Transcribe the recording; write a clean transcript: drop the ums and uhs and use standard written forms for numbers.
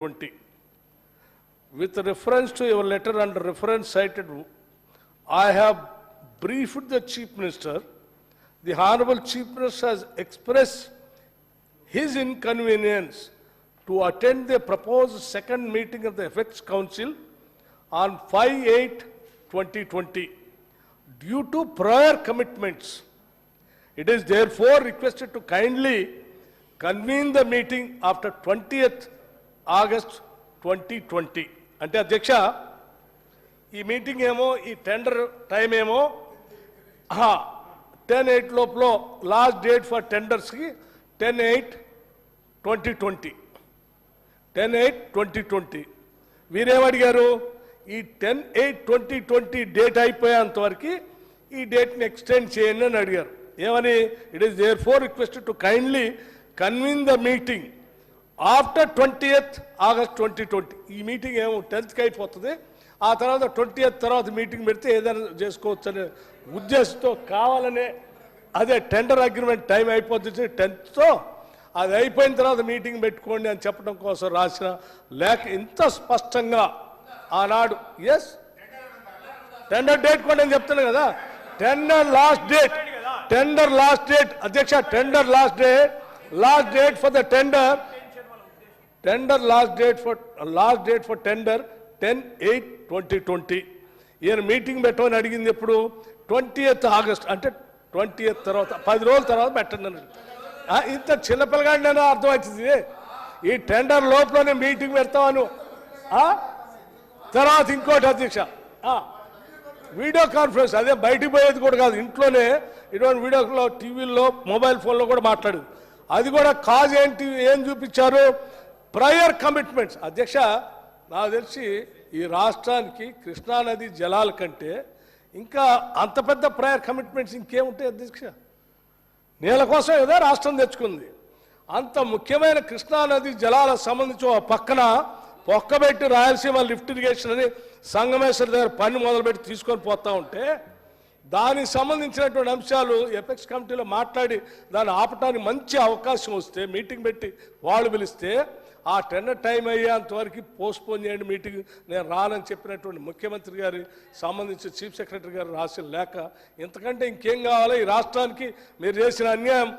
20. With reference to your letter and reference cited, I have briefed the Chief Minister. The Honorable Chief Minister has expressed his inconvenience to attend the proposed second meeting of the Effects Council on 5/8/2020 due to prior commitments. It is therefore requested to kindly convene the meeting after 20th August 2020. అంటే అధ్యక్ష ఈ meeting ఏమో ఈ tender time ఏమో 10/8 లోపల last date for టెండర్స్కి 10/8/2020 10/8/2020 వీరేమడిగారు ఈ 10/8/2020 date అయిపోయేంత వరకు ఈ డేట్ని ఎక్స్టెండ్ చేయండి అని అడిగారు. ఏమని? It is therefore requested to kindly convene the meeting after 20th August 2020. ఈ మీటింగ్ ఏమో 10th అయిపోతుంది, ఆ తర్వాత 20th తర్వాత మీటింగ్ పెడితే ఏదైనా చేసుకోవచ్చు అనే ఉద్దేశంతో కావాలనే అదే టెండర్ అగ్రిమెంట్ టైం అయిపోతుంది 10th, అది అయిపోయిన తర్వాత మీటింగ్ పెట్టుకోండి అని చెప్పడం కోసం రాసిన లేఖ ఇంత స్పష్టంగా ఆనాడు టెండర్ డేట్ కూడా నేను చెప్తాను కదా, టెండర్ లాస్ట్ డేట్ అధ్యక్ష, tender last date for the tender last date for tender 10/8/2020. ఈయన మీటింగ్ పెట్టమని అడిగింది ఎప్పుడు? 20th August, అంటే 20th తర్వాత 10 రోజుల తర్వాత పెట్టండి అని. ఇంత చిన్నపిల్లగాడి నేను అర్థమవుతుంది. ఈ టెండర్ లోపలనే మీటింగ్ పెడతామను. తర్వాత ఇంకోటి అధ్యక్ష, వీడియో కాన్ఫరెన్స్, అదే బయటికి పోయేది కూడా కాదు, ఇంట్లోనే ఇటువంటి వీడియోలో టీవీల్లో మొబైల్ ఫోన్లో కూడా మాట్లాడేది. అది కూడా కాజ్ ఏంటి, ఏం చూపించారు? Prior commitments. అధ్యక్ష, నాకు తెలిసి ఈ రాష్ట్రానికి కృష్ణానది జలాల కంటే ఇంకా అంత పెద్ద ప్రయర్ కమిట్మెంట్స్ ఇంకేముంటాయి అధ్యక్ష? నీళ్ళ కోసం ఏదో రాష్ట్రం తెచ్చుకుంది. అంత ముఖ్యమైన కృష్ణానది జలాలకు సంబంధించి ఒక పక్కన పొక్కబెట్టి రాయలసీమ లిఫ్ట్ ఇరిగేషన్ అని సంగమేశ్వర దగ్గర పని మొదలుపెట్టి తీసుకొని పోతా ఉంటే దానికి సంబంధించినటువంటి అంశాలు ఎపెక్స్ కమిటీలో మాట్లాడి దాన్ని ఆపటానికి మంచి అవకాశం వస్తే, మీటింగ్ పెట్టి వాళ్ళు పిలిస్తే ఆ టెండర్ టైం అయ్యేంత వరకు పోస్ట్పోన్ చేయండి మీటింగ్, నేను రానని చెప్పినటువంటి ముఖ్యమంత్రి గారి సంబంధించి చీఫ్ సెక్రటరీ గారు రాసిన లేఖ. ఇంతకంటే ఇంకేం కావాలో ఈ రాష్ట్రానికి? మీరు చేసిన అన్యాయం